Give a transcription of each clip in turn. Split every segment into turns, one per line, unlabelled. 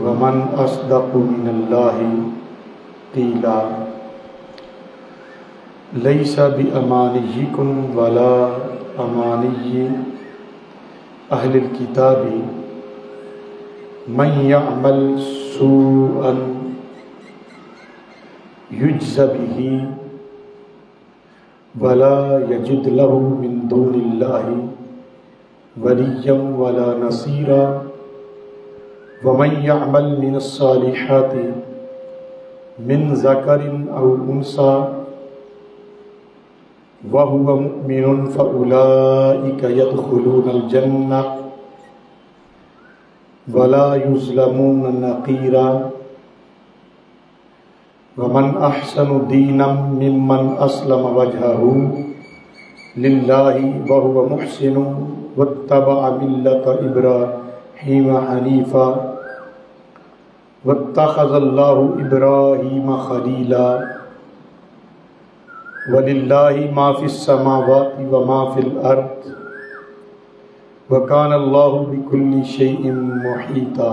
ومن اصدق من اللہ قیلا لیس بامانیکم ولا امانی اہل الکتاب من یعمل سوءا یجز بہ ولا یجد له من دون اللہ ولیا ولا نصیرا ومن يعمل من الصالحات من ذكر أو أنثى وهو مؤمن فأولئك يدخلون الجنة ولا يظلمون نقيرا ومن أحسن دينا ممن أسلم وجهه لله وهو محسن واتبع ملة إبراهيم حنيفا واتخذ اللہ ابراہیم خلیلا وللہ ما فی السماوات وما فی الارض وکان اللہ بکل شیء محیطا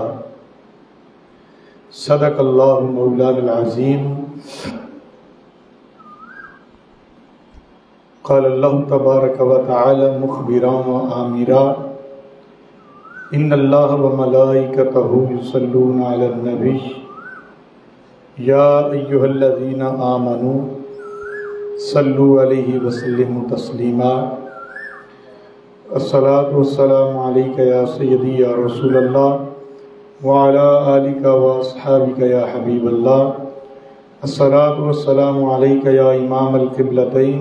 صدق اللہ مولانا العظیم قال اللہ تبارک و تعالی مخبرا و آمرا ان اللہ وملائکتہ یصلون علی النبی یا ایہا الذین آمنوا صلوا علیہ وسلموا تسلیما الصلاۃ والسلام علیک یا سیدی یا رسول اللہ وعلی آلک واصحابک یا حبیب اللہ الصلاۃ والسلام علیک یا امام القبلتین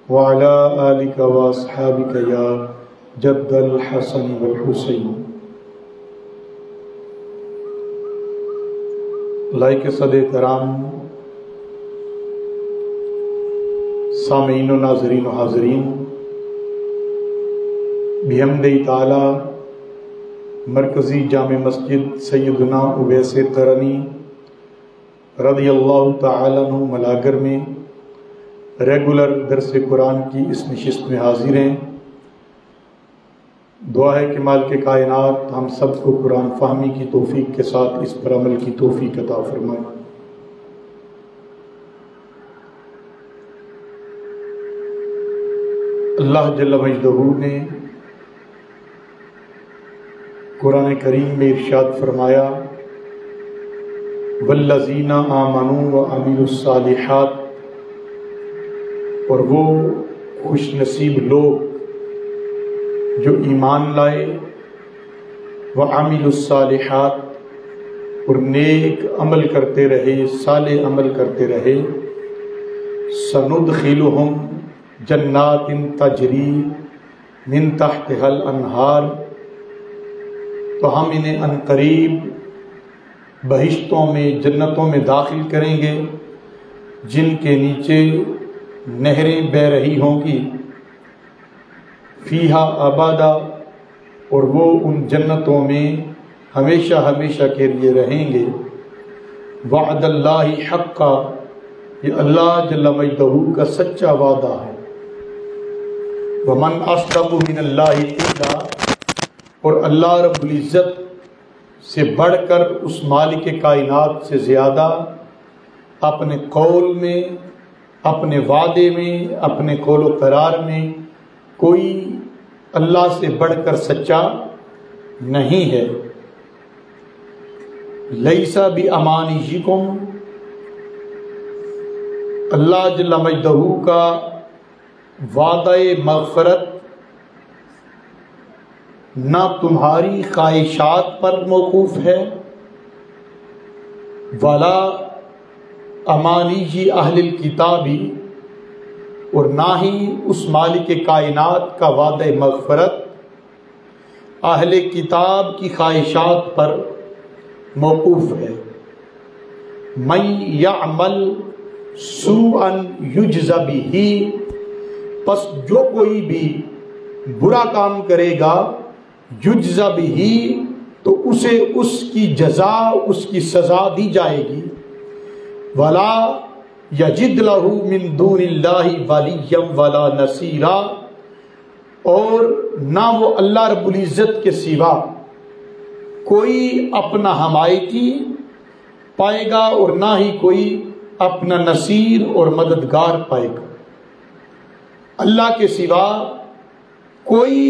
وعلی آلک واصحابک یا جد الحسن والحسین۔ لائق صد کرام سامعین و ناظرین و حاضرین، بحمد تعالی مرکزی جامع مسجد سیدنا اویس قرنی رضی اللہ تعالیٰ عنہ ملاگر میں ریگولر درس قرآن کی اس نشست میں حاضر ہیں۔ دعا ہے کہ مالک کائنات ہم سب کو قرآن فہمی کی توفیق کے ساتھ اس پر عمل کی توفیق عطا فرمائے۔ اللہ جل مجدہ نے قرآن کریم میں ارشاد فرمایا والذین آمنوا وعملوا الصالحات، اور وہ خوش نصیب لوگ جو ایمان لائے وعملوا الصالحات، اور نیک عمل کرتے رہے، صالح عمل کرتے رہے، سندخلہم جنات تجری من تحتها الانہار، تو ہم انہیں عنقریب بہشتوں میں، جنتوں میں داخل کریں گے جن کے نیچے نہریں بہہ رہی ہوں گی، فیہا ابدا، اور وہ ان جنتوں میں ہمیشہ ہمیشہ کے لیے رہیں گے۔ وعد اللہ حقا، یہ اللہ جل مجدہ کا سچا وعدہ ہے۔ ومن اصدق من اللہ قیلا، اور اللہ رب العزت سے بڑھ کر اس مالک کائنات سے زیادہ اپنے قول میں، اپنے وعدے میں، اپنے قول و قرار میں کوئی اللہ سے بڑھ کر سچا نہیں ہے۔ لیس بامانیکم، اللہ جل مجدہ کا وعدہ مغفرت نہ تمہاری خواہشات پر موقوف ہے، ولا امانی اہل الکتابی، اور نہ ہی اس مالک کائنات کا وعدہ مغفرت اہل کتاب کی خواہشات پر موقوف ہے۔ من یعمل سوءا یجز بہ، پس جو کوئی بھی برا کام کرے گا یجز بہ، تو اسے اس کی جزا، اس کی سزا دی جائے گی۔ ولا یجد لہ من دون اللہ ولیا ولا نصیرا، اور نہ وہ اللہ رب العزت کے سوا کوئی اپنا حمایتی پائے گا اور نہ ہی کوئی اپنا نصیر اور مددگار پائے گا۔ اللہ کے سوا کوئی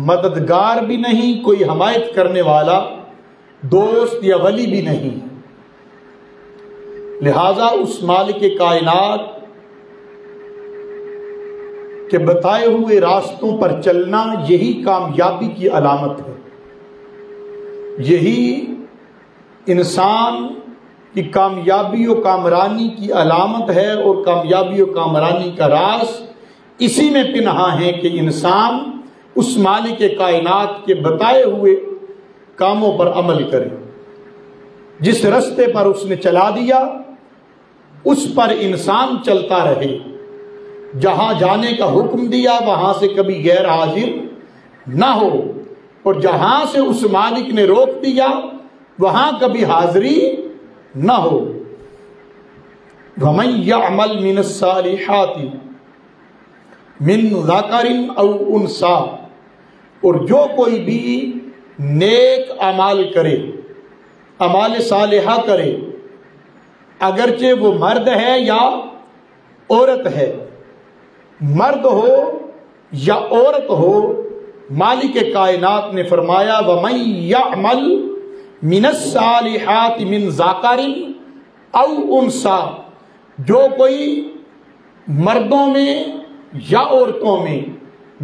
مددگار بھی نہیں، کوئی حمایت کرنے والا دوست یا ولی بھی نہیں۔ لہذا اس مالک کائنات کے بتائے ہوئے راستوں پر چلنا یہی کامیابی کی علامت ہے، یہی انسان کی کامیابی و کامرانی کی علامت ہے، اور کامیابی و کامرانی کا راز اسی میں پنہاں ہے کہ انسان اس مالک کائنات کے بتائے ہوئے کاموں پر عمل کرے۔ جس رستے پر اس نے چلا دیا اس پر انسان چلتا رہے، جہاں جانے کا حکم دیا وہاں سے کبھی غیر حاضر نہ ہو، اور جہاں سے اس مالک نے روک دیا وہاں کبھی حاضری نہ ہو۔ وَمَن يَعْمَلْ مِنَ الصَّالِحَاتِ مِن ذَكَرٍ أَوْ أُنثَىٰ، اور جو کوئی بھی نیک اعمال کرے، اعمال صالحہ کرے، اگرچہ وہ مرد ہے یا عورت ہے، مرد ہو یا عورت ہو، مالک کائنات نے فرمایا وَمَن يَعْمَلْ مِنَ الصَّالِحَاتِ مِن ذَكَرٍ أَوْ أُنثَىٰ، جو کوئی مردوں میں یا عورتوں میں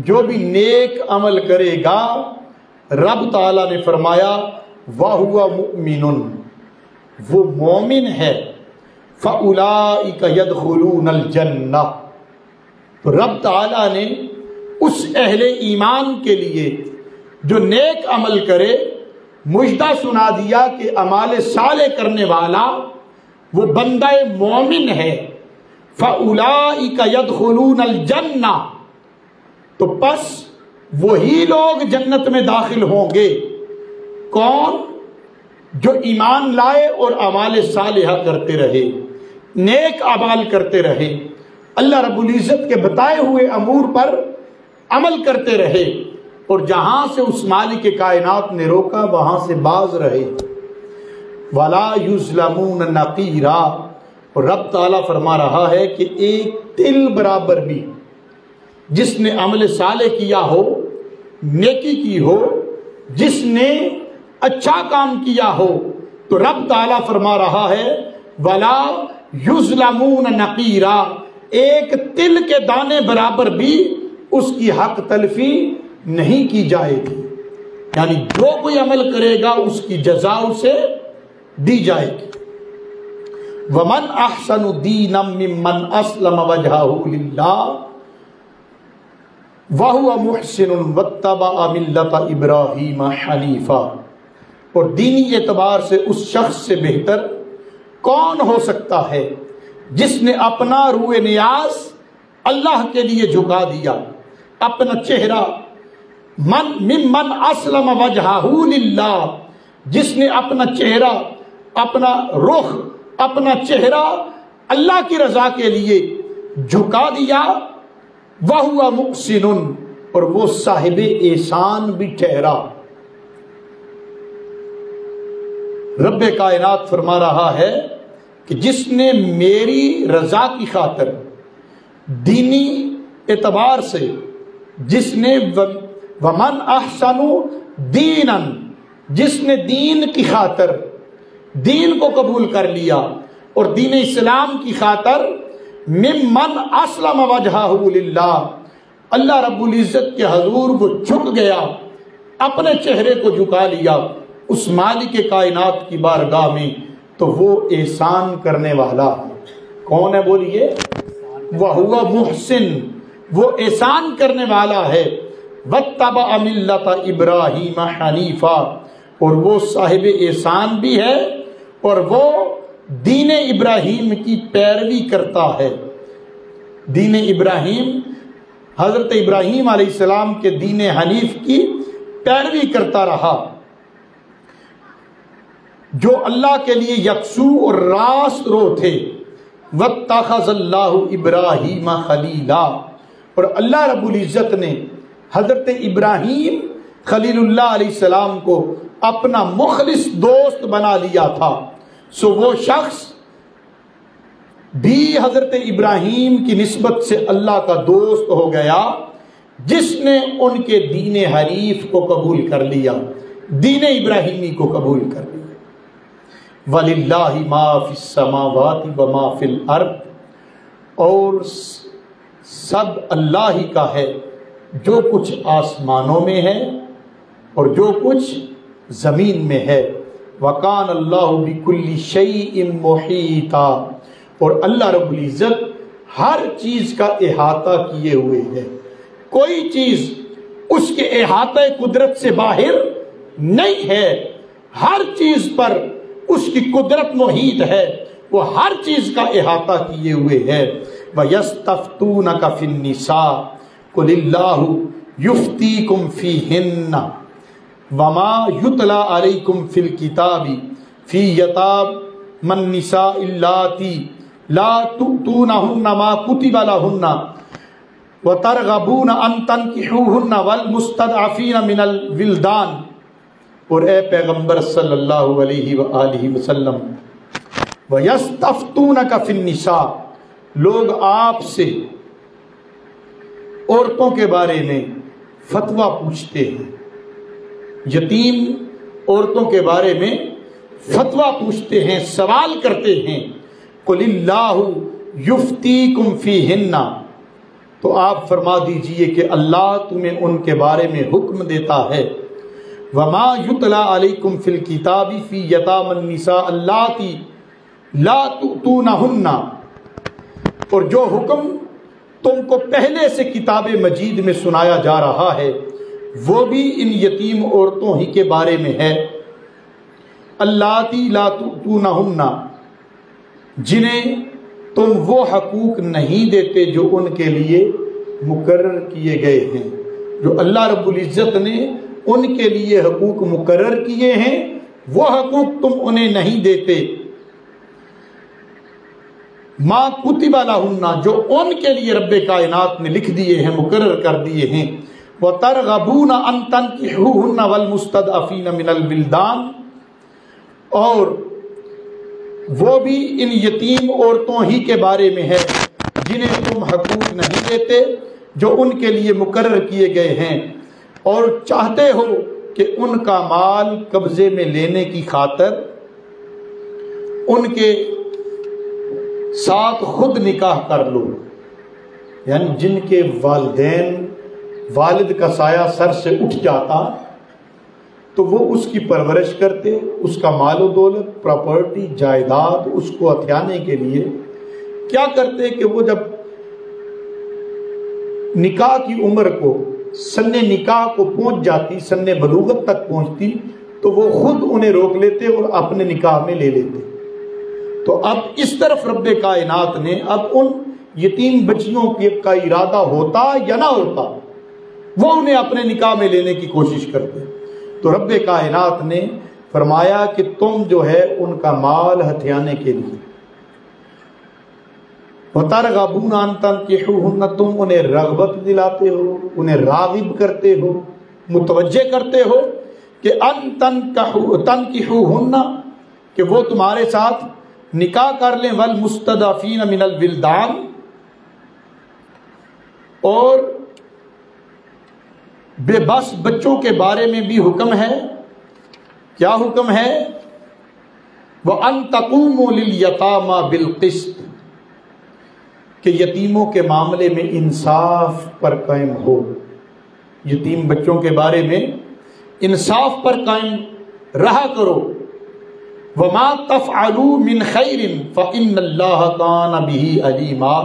جو بھی نیک عمل کرے گا، رب تعالیٰ نے فرمایا وَهُوَ مُؤْمِنٌ، وہ مومن ہے، فَأُولَٰئِكَ يَدْخُلُونَ الْجَنَّةَ، تو رب تعالیٰ نے اس اہل ایمان کے لیے جو نیک عمل کرے مجدہ سنا دیا کہ اعمال صالح کرنے والا وہ بندہ مومن ہے، فَأُولَٰئِكَ يَدْخُلُونَ الْجَنَّةَ، تو پس وہی لوگ جنت میں داخل ہوں گے۔ کون؟ جو ایمان لائے اور اعمال صالحہ کرتے رہے، نیک اعمال کرتے رہے، اللہ رب العزت کے بتائے ہوئے امور پر عمل کرتے رہے، اور جہاں سے اس مالک کائنات نے روکا وہاں سے باز رہے۔ وَلَا يُظْلَمُونَ نَقِيرًا، اور رب تعالیٰ فرما رہا ہے کہ ایک تل برابر بھی جس نے عمل صالح کیا ہو، نیکی کی ہو، جس نے اچھا کام کیا ہو، تو رب تعالیٰ فرما رہا ہے وَلَا يُظْلَمُونَ نَقِيرًا، ایک تل کے دانے برابر بھی اس کی حق تلفی نہیں کی جائے گی، یعنی جو کوئی عمل کرے گا اس کی جزا اسے دی جائے گی۔ وَمَنْ أَحْسَنُ دِينًا مِّمَّنْ أَسْلَمَ وَجْهَهُ لِلَّهِ وَهُوَ مُحْسِنٌ وَاتَّبَعَ مِلَّةَ إِبْرَاهِيمَ حَنِيفًا، اور دینی اعتبار سے اس شخص سے بہتر کون ہو سکتا ہے جس نے اپنا روئے نیاز اللہ کے لیے جھکا دیا، اپنا چہرہ ممن اسلم وجہہ للہ، جس نے اپنا چہرہ، اپنا رخ، اپنا چہرہ اللہ کی رضا کے لیے جھکا دیا، وَهُوَ مُحْسِنٌ، اور وہ صاحب احسان بھی ٹھہرا۔ رب کائنات فرما رہا ہے کہ جس نے میری رضا کی خاطر دینی اعتبار سے، جس نے وَمَنْ أَحْسَنُ دِينًا، جس نے دین کی خاطر دین کو قبول کر لیا اور دین اسلام کی خاطر ممن اسلم وجہہ للہ، اللہ رب العزت کے حضور وہ جھک گیا، اپنے چہرے کو جھکا لیا اس مالک کائنات کی بارگاہ میں، تو وہ احسان کرنے والا کون ہے؟ بولیے، وَهُوَ مُحْسِن، وہ احسان کرنے والا ہے، وَاتَّبَعَ مِلَّةَ إِبْرَاهِيمَ حَنِيفًا، اور وہ صاحب احسان بھی ہے اور وہ دین ابراہیم کی پیروی کرتا ہے۔ دین ابراہیم، حضرت ابراہیم علیہ السلام کے دین حنیف کی پیروی کرتا رہا، جو اللہ کے لیے یکسو اور راست رو تھے۔ وَاتَّخَذَ اللَّهُ إِبْرَاهِيمَ خَلِيلًا، اور اللہ رب العزت نے حضرت ابراہیم خلیل اللہ علیہ السلام کو اپنا مخلص دوست بنا لیا تھا، سو وہ شخص بھی حضرت ابراہیم کی نسبت سے اللہ کا دوست ہو گیا جس نے ان کے دین حنیف کو قبول کر لیا، دین ابراہیمی کو قبول کر لیا۔ وَلِلَّهِ مَا فِي السَّمَاوَاتِ وَمَا فِي الْأَرْضِ، اور سب اللہ ہی کا ہے، جو کچھ آسمانوں میں ہے اور جو کچھ زمین میں ہے۔ وَكَانَ اللَّهُ بِكُلِّ شَيْءٍ مُحِيطًا، اور اللہ رب العزت ہر چیز کا احاطہ کیے ہوئے ہے، کوئی چیز اس کے احاطہ قدرت سے باہر نہیں ہے، ہر چیز پر اس کی قدرت محیط ہے، وہ ہر چیز کا احاطہ کیے ہوئے ہے۔ وَيَسْتَفْتُونَكَ فِي النِّسَاءِ قُلِ اللَّهُ يُفْتِيكُمْ فِيهِنَّ وَمَا يُتْلَى عَلَيْكُمْ فِي الْكِتَابِ فِي يَتَامَى النِّسَاءِ اللَّاتِي لَا تُؤْتُونَهُنَّ مَا كُتِبَ لَهُنَّ وَتَرْغَبُونَ أَن تَنكِحُوهُنَّ وَالْمُسْتَضْعَفِينَ مِنَ الْوِلْدَانِ، اور اے پیغمبر صلی اللہ علیہ وآلہ وسلم، وَيَسْتَفْتُونَكَ فِي النِّسَاءِ، لوگ آپ سے عورتوں کے بارے میں فتویٰ پوچھتے ہیں، یتیم عورتوں کے بارے میں فتویٰ پوچھتے ہیں، سوال کرتے ہیں۔ قُلِ اللَّهُ يُفْتِيكُمْ فِيهِنَّ، تو آپ فرما دیجئے کہ اللہ تمہیں ان کے بارے میں حکم دیتا ہے۔ وَمَا يُتْلَى عَلَيْكُمْ فِي الْكِتَابِ فِي يَتَامَى النِّسَاءِ اللَّاتِي لَا تُؤْتُونَهُنَّ، اور جو حکم تم کو پہلے سے کتاب مجید میں سنایا جا رہا ہے وہ بھی ان یتیم عورتوں ہی کے بارے میں ہے۔ اللَّاتِي لَا تُؤْتُونَهُنَّ، جنہیں تم وہ حقوق نہیں دیتے جو ان کے لیے مقرر کیے گئے ہیں، جو اللہ رب العزت نے ان کے لیے حقوق مقرر کیے ہیں وہ حقوق تم انہیں نہیں دیتے۔ ما کتب لہن، جو ان کے لیے رب کائنات نے لکھ دیے ہیں، مقرر کر دیے ہیں۔ وَتَرْغَبُونَ أَن تَنكِحُوهُنَّ وَالْمُسْتَضْعَفِينَ مِنَ الْوِلْدَانِ، اور وہ بھی ان یتیم عورتوں ہی کے بارے میں ہے جنہیں تم حقوق نہیں دیتے جو ان کے لیے مقرر کیے گئے ہیں، اور چاہتے ہو کہ ان کا مال قبضے میں لینے کی خاطر ان کے ساتھ خود نکاح کر لو، یعنی جن کے والد کا سایہ سر سے اٹھ جاتا تو وہ اس کی پرورش کرتے، اس کا مال و دولت، پراپرٹی، جائیداد اس کو ہتھیانے کے لیے کیا کرتے کہ وہ جب نکاح کی عمر کو، سن نکاح کو پہنچ جاتی، سن بلوغت تک پہنچتی، تو وہ خود انہیں روک لیتے اور اپنے نکاح میں لے لیتے۔ تو اب اس طرف رب کائنات نے اب ان یتیم بچیوں کا ارادہ ہوتا یا نہ ہوتا، وہ انہیں اپنے نکاح میں لینے کی کوشش کرتے، تو رب کائنات نے فرمایا کہ تم جو ہے ان کا مال ہتھیانے کے لیے، وَتَرْغَبُونَ أَن تَنكِحُوهُنَّ، تم انہیں رغبت دلاتے ہو، انہیں راغب کرتے ہو، متوجہ کرتے ہو کہ أَن تَنكِحُوهُنَّ، کہ وہ تمہارے ساتھ نکاح کر لیں، وَالْمُسْتَضْعَفِينَ مِنَ الْوِلْدَانِ، اور بے بس بچوں کے بارے میں بھی حکم ہے۔ کیا حکم ہے؟ وَأَن تَقُومُوا لِلْيَتَامَى بِالْقِسْطِ، کہ یتیموں کے معاملے میں انصاف پر قائم ہو، یتیم بچوں کے بارے میں انصاف پر قائم رہا کرو۔ وَمَا تَفْعَلُوا مِنْ خَيْرٍ فَإِنَّ اللَّهَ كَانَ بِهِ عَلِيمًا،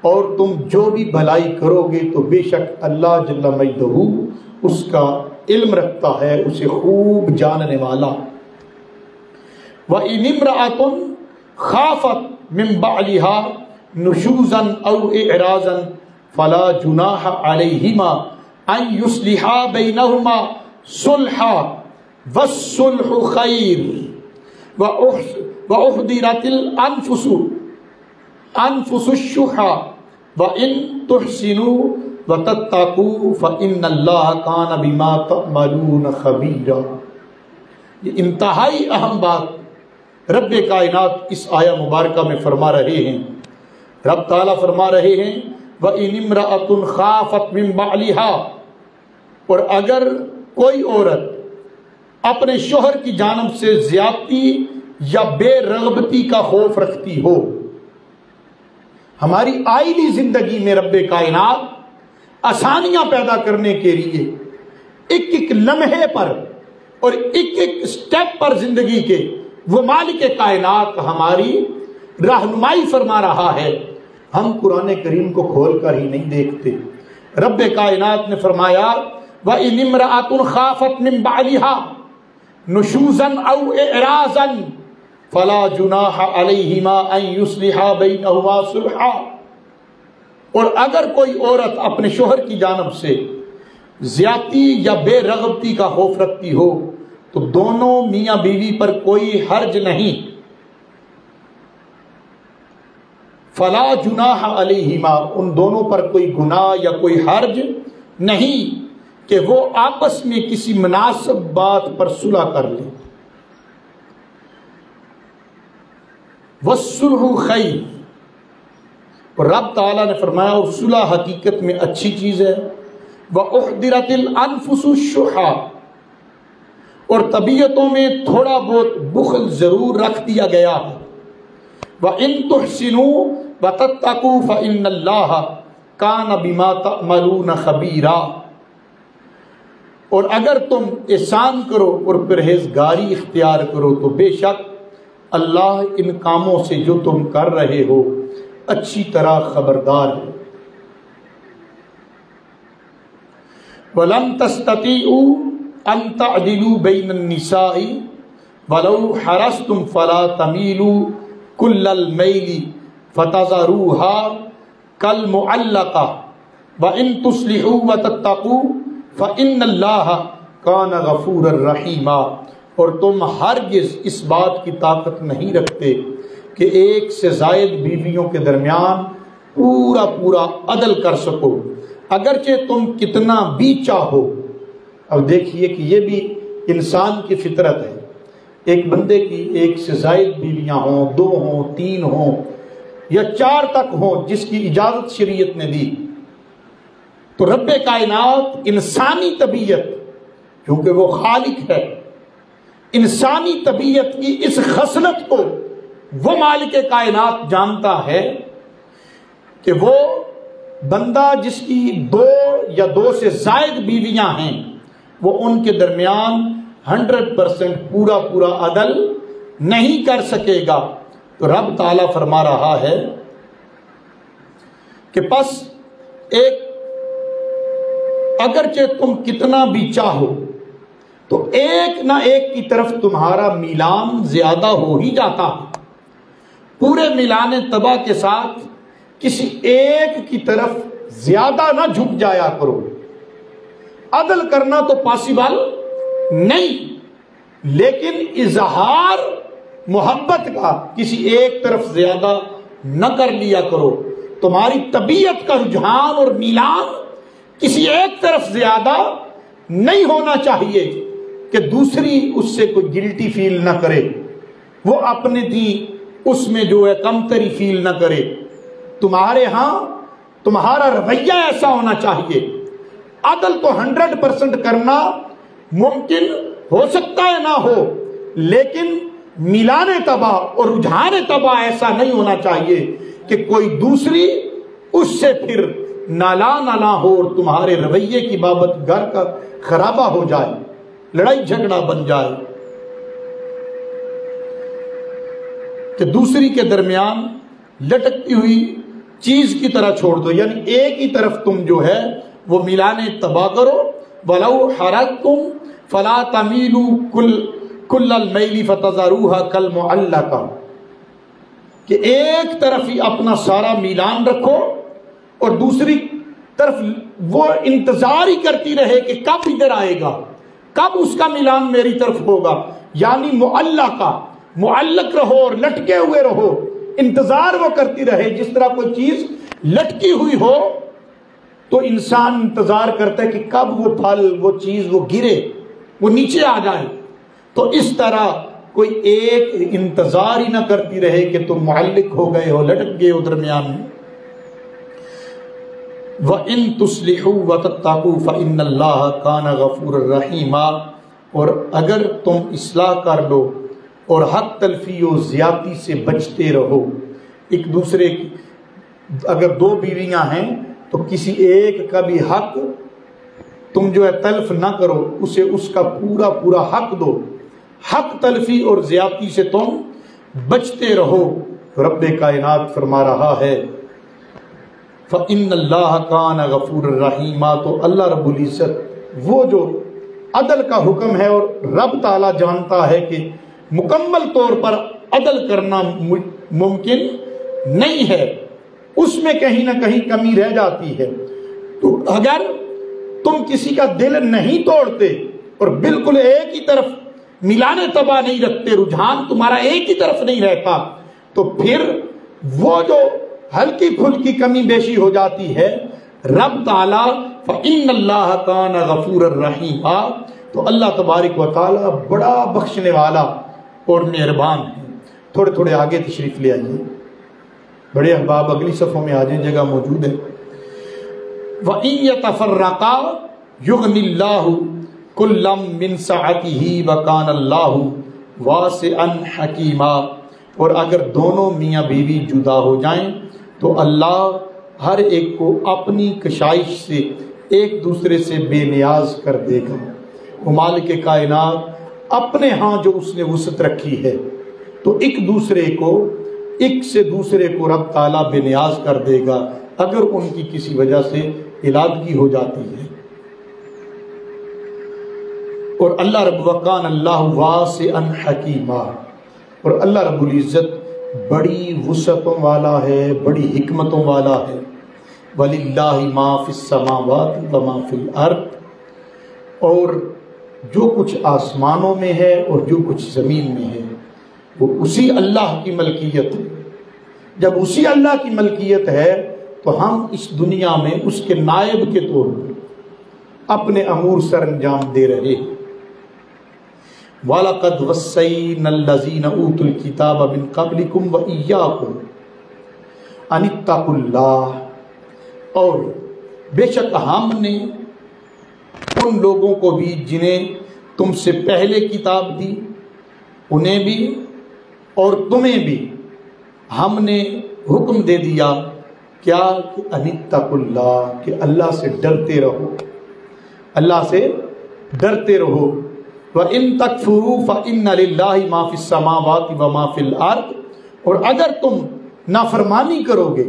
اور تم جو بھی بھلائی کرو گے تو بے شک اللہ جل مجدہ اس کا علم رکھتا ہے، اسے خوب جاننے والا۔ وَإِنِ امْرَأَةٌ خَافَتْ مِنْ بَعْلِهَا نُشُوزًا أَوْ إِعْرَاضًا فَلَا جُنَاحَ عَلَيْهِمَا أَنْ يُصْلِحَا بَيْنَهُمَا صُلْحًا وَالصُّلْحُ خَيْرٌ وَأُحْضِرَتِ الْأَنفُسُ الشُّحَّ وَإِن تُحْسِنُوا وَتَتَّقُوا فَإِنَّ اللَّهَ كَانَ بِمَا تَعْمَلُونَ خَبِيرًا۔ یہ انتہائی اہم بات رب کائنات اس آیہ مبارکہ میں فرما رہے ہیں۔ رب تعالیٰ فرما رہے ہیں وَإِنِ امْرَأَةٌ خَافَتْ مِن بَعْلِهَا، اور اگر کوئی عورت اپنے شوہر کی جانب سے زیادتی یا بے رغبتی کا خوف رکھتی ہو۔ ہماری آئلی زندگی میں رب کائنات آسانیاں پیدا کرنے کے لیے ایک ایک لمحے پر اور ایک ایک سٹیپ پر زندگی کے وہ مالک کائنات ہماری رہنمائی فرما رہا ہے، ہم قرآن کریم کو کھول کر ہی نہیں دیکھتے۔ رب کائنات نے فرمایا وَإِنِ امْرَأَةٌ خَافَتْ مِن بَعْلِهَا نُشُوزًا أَوْ إِعْرَاضًا فَلَا جُنَاحَ عَلَيْهِمَا أَن يُصْلِحَا بَيْنَهُمَا صُلْحًا، اور اگر کوئی عورت اپنے شوہر کی جانب سے زیادتی یا بے رغبتی کا خوف رکھتی ہو تو دونوں میاں بیوی پر کوئی حرج نہیں۔ فلا جناح علیہما، ان دونوں پر کوئی گناہ یا کوئی حرج نہیں کہ وہ آپس میں کسی مناسب بات پر صلح کر لیں۔ والصلح خیر، اور رب تعالیٰ نے فرمایا اور صلح حقیقت میں اچھی چیز ہے۔ وَأُحْضِرَتِ الْأَنفُسُ الشُّحَّ، اور طبیعتوں میں تھوڑا بہت بخل ضرور رکھ دیا گیا ہے۔ وَإِن تُحْسِنُوا وَتَتَّقُوا فَإِنَّ اللَّهَ كَانَ بِمَا تَعْمَلُونَ خَبِيرًا، اور اگر تم احسان کرو اور پرہیزگاری اختیار کرو تو بے شک اللہ ان کاموں سے جو تم کر رہے ہو اچھی طرح خبردار ہے۔ وَلَن تَسْتَطِيعُوا أَن تَعْدِلُوا بَيْنَ النِّسَاءِ وَلَوْ حَرَصْتُمْ فَلَا تَمِيلُوا كُلَّ الْمَيْلِ فَتَذَرُوهَا كَالْمُعَلَّقَةِ وَإِن تُصْلِحُوا وَتَتَّقُوا فَإِنَّ اللَّهَ كَانَ غَفُورًا رَحِيمًا، اور تم ہرگز اس بات کی طاقت نہیں رکھتے کہ ایک سے زائد بیویوں کے درمیان پورا عدل کر سکو اگرچہ تم کتنا بھی چاہو۔ اب دیکھیے کہ یہ بھی انسان کی فطرت ہے، ایک بندے کی ایک سے زائد بیویاں ہوں، 2 ہوں، 3 ہوں یا 4 تک ہوں جس کی اجازت شریعت نے دی، تو رب کائنات انسانی طبیعت، کیونکہ وہ خالق ہے، انسانی طبیعت کی اس خصلت کو وہ مالک کائنات جانتا ہے کہ وہ بندہ جس کی 2 یا 2 سے زائد بیویاں ہیں وہ ان کے درمیان 100% پورا عدل نہیں کر سکے گا۔ تو رب تعالیٰ فرما رہا ہے کہ پس اگرچہ تم کتنا بھی چاہو تو ایک نہ ایک کی طرف تمہارا میلان زیادہ ہو ہی جاتا ہے۔ پورے میلان طبع کے ساتھ کسی ایک کی طرف زیادہ نہ جھک جایا کرو۔ عدل کرنا تو پاسبل نہیں، لیکن اظہار محبت کا کسی ایک طرف زیادہ نہ کر لیا کرو۔ تمہاری طبیعت کا رجحان اور میلان کسی ایک طرف زیادہ نہیں ہونا چاہیے کہ دوسری اس سے کوئی گلٹی فیل نہ کرے، وہ اپنے دی اس میں جو ہے کمتری فیل نہ کرے۔ تمہارے ہاں تمہارا رویہ ایسا ہونا چاہیے۔ عدل تو 100% کرنا ممکن ہو سکتا ہے نہ ہو، لیکن میلان طبع اور رجحان طبع ایسا نہیں ہونا چاہیے کہ کوئی دوسری اس سے پھر نالا ہو اور تمہارے رویے کی بابت گھر کا خرابہ ہو جائے، لڑائی جھگڑا بن جائے، کہ دوسری کے درمیان لٹکتی ہوئی چیز کی طرح چھوڑ دو، یعنی ایک ہی طرف تم جو ہے وہ میلان طبع کرو۔ وَلَوْ حَرَقْتُمْ فَلَا تَمِيلُوا كُلَّ الْمَيْلِ فَتَذَرُوهَا كَالْمُعَلَّقَةِ، کہ ایک طرف ہی اپنا سارا میلان رکھو اور دوسری طرف وہ انتظار ہی کرتی رہے کہ کب ادھر آئے گا، کب اس کا میلان میری طرف ہوگا، یعنی معلق رہو اور لٹکے ہوئے رہو، انتظار وہ کرتی رہے۔ جس طرح کوئی چیز لٹکی ہوئی ہو تو انسان انتظار کرتا ہے کہ کب وہ پھل، وہ چیز وہ گرے، وہ نیچے آ جائے، تو اس طرح کوئی ایک انتظار ہی نہ کرتی رہے کہ تم معلق ہو گئے ہو، لٹک گئے ہو درمیان میں۔ وَإِن تُصْلِحُوا وَتَتَّقُوا فَإِنَّ اللَّهَ كَانَ غَفُورًا رَحِيمًا، اور اگر تم اصلاح کر لو اور حق تلفی و زیادتی سے بچتے رہو، ایک دوسرے کی، اگر دو بیویاں ہیں تو کسی ایک کا بھی حق تم جو ہے تلف نہ کرو، اسے اس کا پورا پورا حق دو، حق تلفی اور زیادتی سے تم بچتے رہو۔ رب کائنات فرما رہا ہے فَإِنَّ اللَّهَ كَانَ غَفُورًا رَحِيمًا، تو اللہ رب العزت وہ جو عدل کا حکم ہے، اور رب تعالیٰ جانتا ہے کہ مکمل طور پر عدل کرنا ممکن نہیں ہے، اس میں کہیں نہ کہیں کمی رہ جاتی ہے۔ تو اگر تم کسی کا دل نہیں توڑتے اور بالکل ایک ہی طرف ملانے تباہ نہیں رکھتے، رجحان تمہارا ایک ہی طرف نہیں رہتا، تو پھر وہ جو ہلکی پھلکی کمی بیشی ہو جاتی ہے، رب تعالیٰ فَإِنَّ اللَّهَ كَانَ غَفُورًا رَحِيمًا، تو اللہ تبارک و تعالیٰ بڑا بخشنے والا اور مہربان ہے۔ تھوڑے تھوڑے آگے تشریف لے آئیے، بڑے احباب اگلی صفوں میں آ جائیں، جگہ موجود ہے۔ وَإِن يَتَفَرَّقَا يُغْنِ اللَّهُ كُلًّا مِّن سَعَتِهِ وَكَانَ اللَّهُ وَاسِعًا حَكِيمًا، اور اگر دونوں میاں بیوی جدا ہو جائیں تو اللہ ہر ایک کو اپنی کشائش سے ایک دوسرے سے بے نیاز کر دے گا۔ وہ مالک کائنات اپنے ہاں جو اس نے وسعت رکھی ہے، تو ایک دوسرے کو، ایک سے دوسرے کو رب تعالیٰ بے نیاز کر دے گا اگر ان کی کسی وجہ سے علادگی ہو جاتی ہے۔ اور اللہ رب وکان اللہ واسعا حکیما، اور اللہ رب العزت بڑی وسعتوں والا ہے، بڑی حکمتوں والا ہے۔ وَلِلَّهِ مَا فِي السَّمَاوَاتِ وَمَا فِي الْأَرْضِ، اور جو کچھ آسمانوں میں ہے اور جو کچھ زمین میں ہے وہ اسی اللہ کی ملکیت ہے۔ جب اسی اللہ کی ملکیت ہے تو ہم اس دنیا میں اس کے نائب کے طور پر اپنے امور سر انجام دے رہے ہیں۔ وَلَقَدْ وَصَّيْنَا الَّذِينَ أُوتُوا الْكِتَابَ مِنْ قَبْلِكُمْ وَإِيَّاكُمْ أَنِ اتَّقُوا اللَّهَ، اور بے شک ہم نے ان لوگوں کو بھی جنہیں تم سے پہلے کتاب دی، انہیں بھی اور تمہیں بھی ہم نے حکم دے دیا کیا کہ ان اتقوا اللہ، کہ اللہ سے ڈرتے رہو، اللہ سے ڈرتے رہو۔ وَإِن تَكْفُرُوا فَإِنَّ لِلَّهِ مَا فِي السَّمَاوَاتِ وَمَا فِي الْأَرْضِ، اور اگر تم نافرمانی کرو گے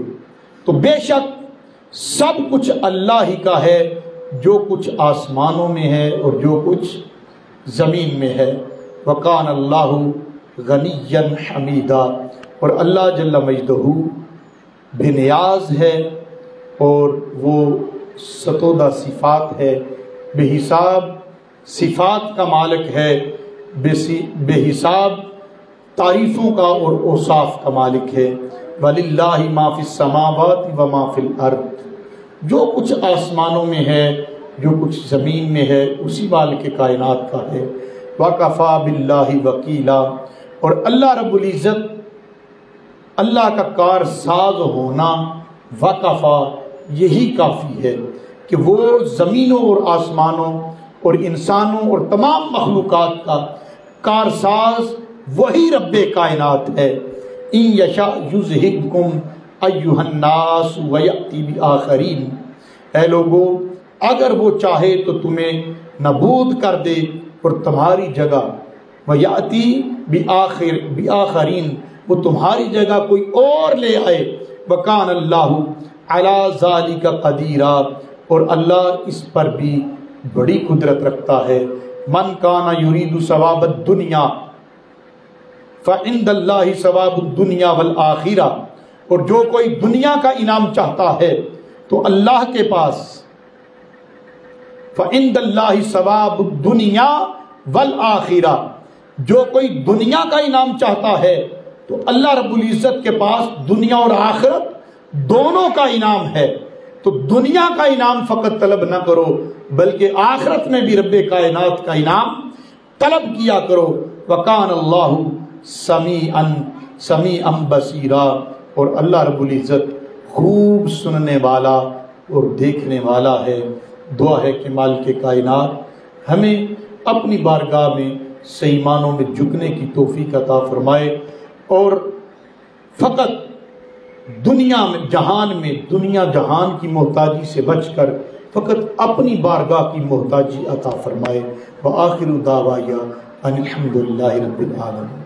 تو بے شک سب کچھ اللہ ہی کا ہے، جو کچھ آسمانوں میں ہے اور جو کچھ زمین میں ہے۔ وَقَانَ اللَّهُ غَنِيًّا حَمِيدًا، اور اللہ جل مجدہ بے نیاز ہے اور وہ ستودہ صفات ہے، بے حساب صفات کا مالک ہے، بے حساب تعریفوں کا اور اوصاف کا مالک ہے۔ وَلِلَّهِ مَا فِي السَّمَاوَاتِ وَمَا فِي الْأَرْضِ، جو کچھ آسمانوں میں ہے جو کچھ زمین میں ہے اسی مالک کائنات کا ہے۔ وَكَفَى بِاللَّهِ وَكِيلًا، اور اللہ رب العزت، اللہ کا کار ساز ہونا، وَكَفَى، یہی کافی ہے کہ وہ زمینوں اور آسمانوں اور انسانوں اور تمام مخلوقات کا کارساز وہی رب کائنات ہے۔ ان یشاء یذہبکم ایھا الناس ویأتی بآخرین، اے لوگو اگر وہ چاہے تو تمہیں نابود کر دے اور تمہاری جگہ، ویأتی بآخرین، وہ تمہاری جگہ کوئی اور لے آئے۔ وکان اللہ علی ذلک قدیرا، اور اللہ اس پر بھی بڑی قدرت رکھتا ہے۔ من کان یرید ثواب الدنیا فعند اللہ ثواب الدنیا والآخرہ، اور جو کوئی دنیا کا انعام چاہتا ہے تو اللہ کے پاس فعند اللہ ثواب الدنیا والآخرہ، جو کوئی دنیا کا انعام چاہتا ہے تو اللہ رب العزت کے پاس دنیا اور آخرت دونوں کا انعام ہے۔ تو دنیا کا انعام فقط طلب نہ کرو بلکہ آخرت میں بھی رب کائنات کا انعام طلب کیا کرو۔ وَكَانَ اللَّهُ سَمِيعًا بَصِيرًا، اور اللہ رب العزت خوب سننے والا اور دیکھنے والا ہے۔ دعا ہے کہ مالک کائنات ہمیں اپنی بارگاہ میں صحیح معنوں میں جھکنے کی توفیق عطا فرمائے، اور فقط دنیا جہان کی محتاجی سے بچ کر فقط اپنی بارگاہ کی محتاجی عطا فرمائے۔ وآخر دعوایا ان الحمد للہ رب العالمین۔